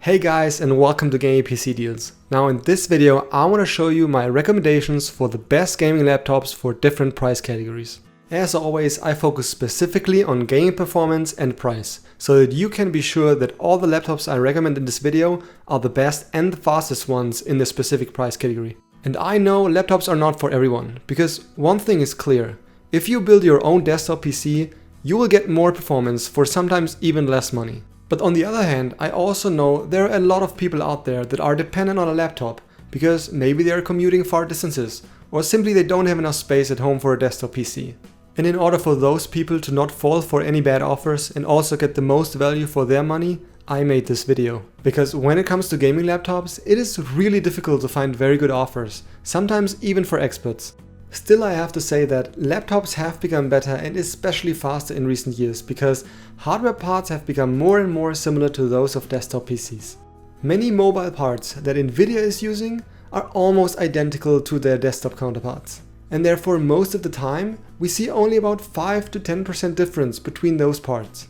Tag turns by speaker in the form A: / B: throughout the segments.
A: Hey guys, and welcome to Gaming PC Deals. Now in this video I want to show you my recommendations for the best gaming laptops for different price categories. As always, I focus specifically on gaming performance and price, so that you can be sure that all the laptops I recommend in this video are the best and the fastest ones in the specific price category. And I know laptops are not for everyone, because one thing is clear: if you build your own desktop PC, you will get more performance for sometimes even less money. But on the other hand, I also know there are a lot of people out there that are dependent on a laptop because maybe they are commuting far distances or simply they don't have enough space at home for a desktop PC. And in order for those people to not fall for any bad offers and also get the most value for their money, I made this video. Because when it comes to gaming laptops, it is really difficult to find very good offers, sometimes even for experts. Still, I have to say that laptops have become better and especially faster in recent years because hardware parts have become more and more similar to those of desktop PCs. Many mobile parts that Nvidia is using are almost identical to their desktop counterparts. And therefore most of the time we see only about 5 to 10% difference between those parts.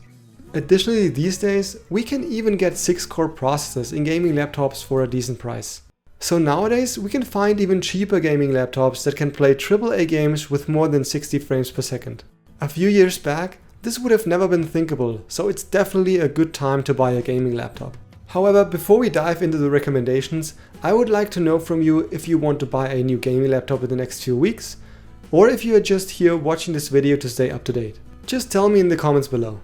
A: Additionally, these days we can even get 6-core processors in gaming laptops for a decent price. So nowadays we can find even cheaper gaming laptops that can play AAA games with more than 60 frames per second. A few years back this would have never been thinkable, so it's definitely a good time to buy a gaming laptop. However, before we dive into the recommendations, I would like to know from you if you want to buy a new gaming laptop in the next few weeks, or if you are just here watching this video to stay up to date. Just tell me in the comments below.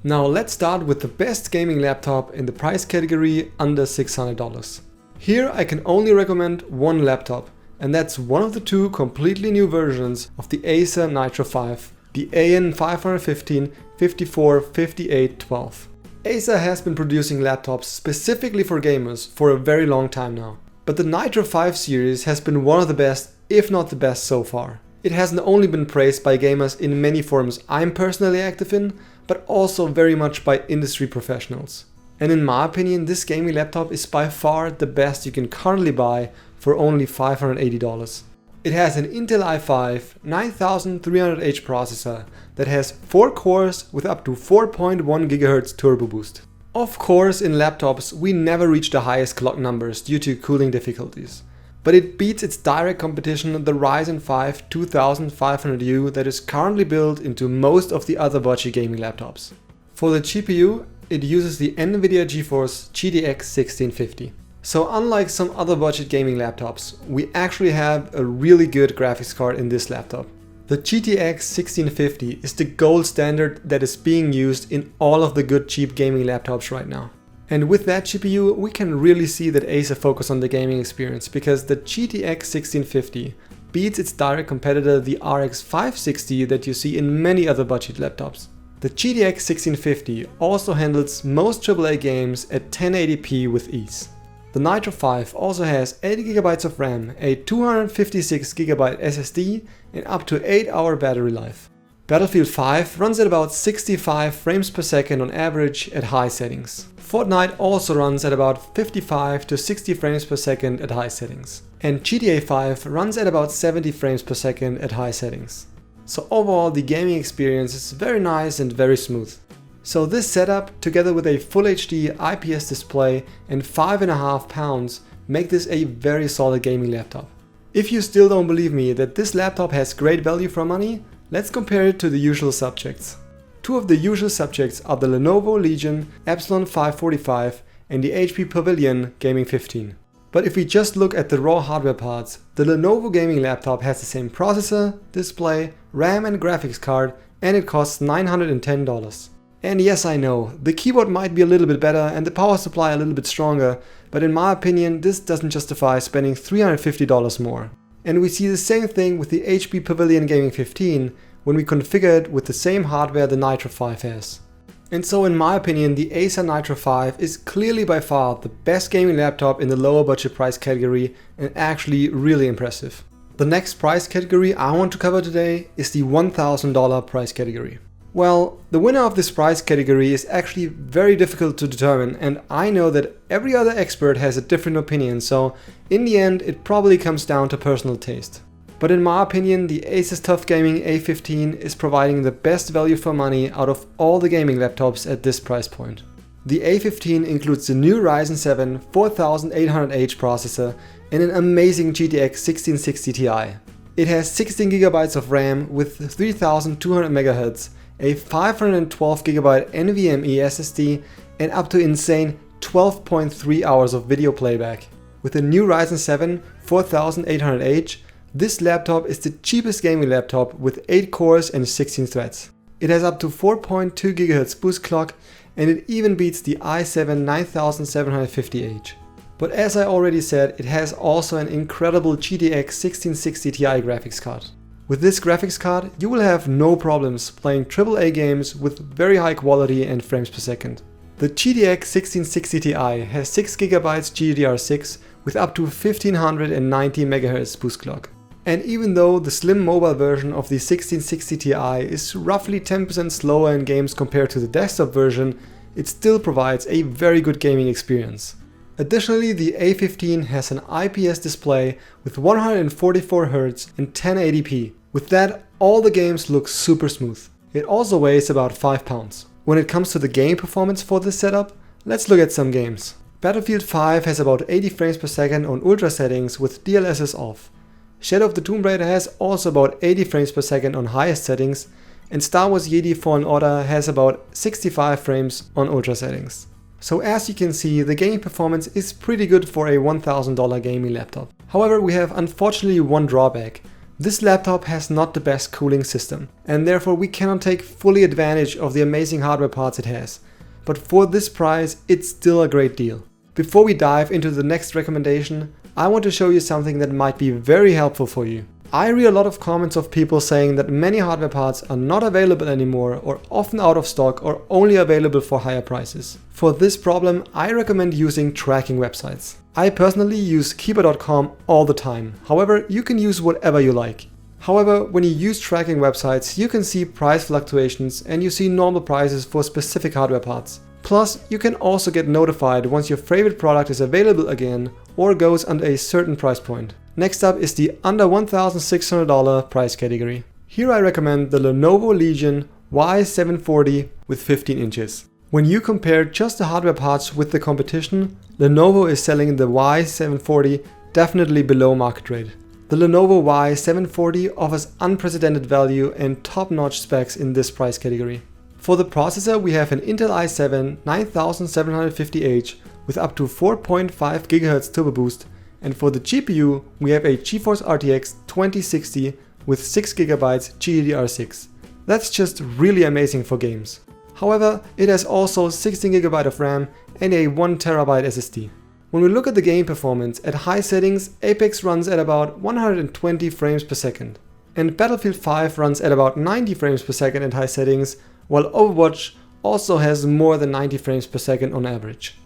A: Now let's start with the best gaming laptop in the price category under $600. Here I can only recommend one laptop, and that's one of the two completely new versions of the Acer Nitro 5, the AN515-545812. Acer has been producing laptops specifically for gamers for a very long time now, but the Nitro 5 series has been one of the best, if not the best so far. It hasn't only been praised by gamers in many forums I'm personally active in, but also very much by industry professionals. And in my opinion, this gaming laptop is by far the best you can currently buy for only $580. It has an Intel i5 9300H processor that has 4 cores with up to 4.1 GHz turbo boost. Of course, in laptops we never reach the highest clock numbers due to cooling difficulties, but it beats its direct competition, the Ryzen 5 2500U that is currently built into most of the other budget gaming laptops. For the GPU, it uses the Nvidia GeForce GTX 1650. So unlike some other budget gaming laptops, we actually have a really good graphics card in this laptop. The GTX 1650 is the gold standard that is being used in all of the good cheap gaming laptops right now. And with that GPU, we can really see that Acer focused on the gaming experience because the GTX 1650 beats its direct competitor, the RX 560 that you see in many other budget laptops. The GTX 1650 also handles most AAA games at 1080p with ease. The Nitro 5 also has 8GB of RAM, a 256GB SSD and up to 8-hour battery life. Battlefield 5 runs at about 65 frames per second on average at high settings. Fortnite also runs at about 55 to 60 frames per second at high settings. And GTA 5 runs at about 70 frames per second at high settings. So overall the gaming experience is very nice and very smooth. So this setup, together with a Full HD IPS display and 5.5 pounds, make this a very solid gaming laptop. If you still don't believe me that this laptop has great value for money, let's compare it to the usual subjects. Two of the usual subjects are the Lenovo Legion Epsilon 545 and the HP Pavilion Gaming 15. But if we just look at the raw hardware parts, the Lenovo gaming laptop has the same processor, display, RAM and graphics card, and it costs $910. And yes, I know, the keyboard might be a little bit better and the power supply a little bit stronger, but in my opinion this doesn't justify spending $350 more. And we see the same thing with the HP Pavilion Gaming 15 when we configure it with the same hardware the Nitro 5 has. And so in my opinion, the Acer Nitro 5 is clearly by far the best gaming laptop in the lower budget price category and actually really impressive. The next price category I want to cover today is the $1,000 price category. Well, the winner of this price category is actually very difficult to determine, and I know that every other expert has a different opinion, so in the end it probably comes down to personal taste. But in my opinion, the Asus TUF Gaming A15 is providing the best value for money out of all the gaming laptops at this price point. The A15 includes the new Ryzen 7 4800H processor and an amazing GTX 1660 Ti. It has 16GB of RAM with 3200 MHz, a 512GB NVMe SSD, and up to insane 12.3 hours of video playback. With the new Ryzen 7 4800H, this laptop is the cheapest gaming laptop with 8 cores and 16 threads. It has up to 4.2 GHz boost clock, and it even beats the i7 9750H. But as I already said, it has also an incredible GTX 1660 Ti graphics card. With this graphics card, you will have no problems playing AAA games with very high quality and frames per second. The GTX 1660 Ti has 6GB GDDR6 with up to 1590 MHz boost clock. And even though the slim mobile version of the 1660 Ti is roughly 10% slower in games compared to the desktop version, it still provides a very good gaming experience. Additionally, the A15 has an IPS display with 144Hz and 1080p. With that, all the games look super smooth. It also weighs about 5 pounds. When it comes to the game performance for this setup, let's look at some games. Battlefield 5 has about 80 frames per second on ultra settings with DLSS off. Shadow of the Tomb Raider has also about 80 frames per second on highest settings, and Star Wars Jedi Fallen Order has about 65 frames on ultra settings. So as you can see, the game performance is pretty good for a $1000 gaming laptop. However, we have unfortunately one drawback. This laptop has not the best cooling system, and therefore we cannot take fully advantage of the amazing hardware parts it has. But for this price, it's still a great deal. Before we dive into the next recommendation, I want to show you something that might be very helpful for you. I read a lot of comments of people saying that many hardware parts are not available anymore or often out of stock or only available for higher prices. For this problem, I recommend using tracking websites. I personally use keeper.com all the time. However, you can use whatever you like. However, when you use tracking websites, you can see price fluctuations and you see normal prices for specific hardware parts. Plus, you can also get notified once your favorite product is available again or goes under a certain price point. Next up is the under $1,600 price category. Here I recommend the Lenovo Legion Y740 with 15 inches. When you compare just the hardware parts with the competition, Lenovo is selling the Y740 definitely below market rate. The Lenovo Y740 offers unprecedented value and top-notch specs in this price category. For the processor, we have an Intel i7 9750H with up to 4.5 GHz turbo boost, and for the GPU, we have a GeForce RTX 2060 with 6GB GDDR6. That's just really amazing for games. However, it has also 16GB of RAM and a 1TB SSD. When we look at the game performance, at high settings, Apex runs at about 120 frames per second, and Battlefield 5 runs at about 90 frames per second at high settings, while Overwatch also has more than 90 frames per second on average.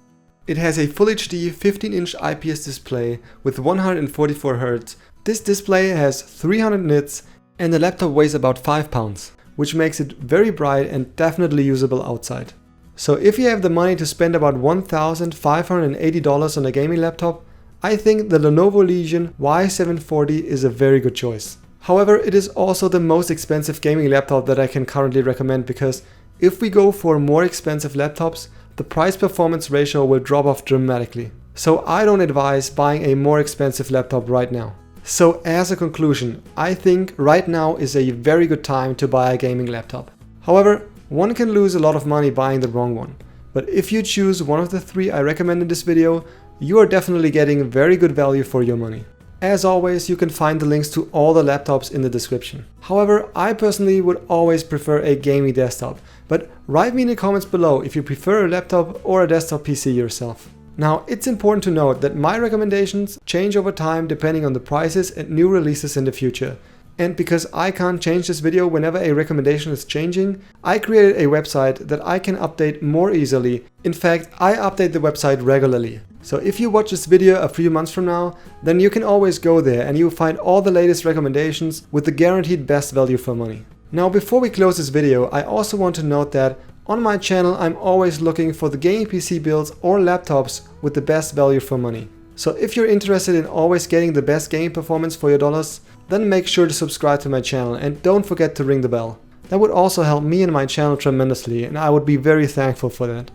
A: It has a Full HD 15-inch IPS display with 144Hz. This display has 300 nits and the laptop weighs about 5 pounds, which makes it very bright and definitely usable outside. So if you have the money to spend about $1,580 on a gaming laptop, I think the Lenovo Legion Y740 is a very good choice. However, it is also the most expensive gaming laptop that I can currently recommend, because if we go for more expensive laptops, the price-performance ratio will drop off dramatically. So I don't advise buying a more expensive laptop right now. So as a conclusion, I think right now is a very good time to buy a gaming laptop. However, one can lose a lot of money buying the wrong one. But if you choose one of the 3 I recommend in this video, you are definitely getting very good value for your money. As always, you can find the links to all the laptops in the description. However, I personally would always prefer a gaming desktop, but write me in the comments below if you prefer a laptop or a desktop PC yourself. Now, it's important to note that my recommendations change over time depending on the prices and new releases in the future. And because I can't change this video whenever a recommendation is changing, I created a website that I can update more easily. In fact, I update the website regularly. So if you watch this video a few months from now, then you can always go there and you'll find all the latest recommendations with the guaranteed best value for money. Now, before we close this video, I also want to note that on my channel I'm always looking for the gaming PC builds or laptops with the best value for money. So if you're interested in always getting the best game performance for your dollars, then make sure to subscribe to my channel and don't forget to ring the bell. That would also help me and my channel tremendously, and I would be very thankful for that.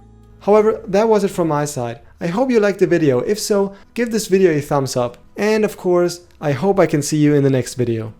A: However, that was it from my side. I hope you liked the video. If so, give this video a thumbs up. And of course, I hope I can see you in the next video.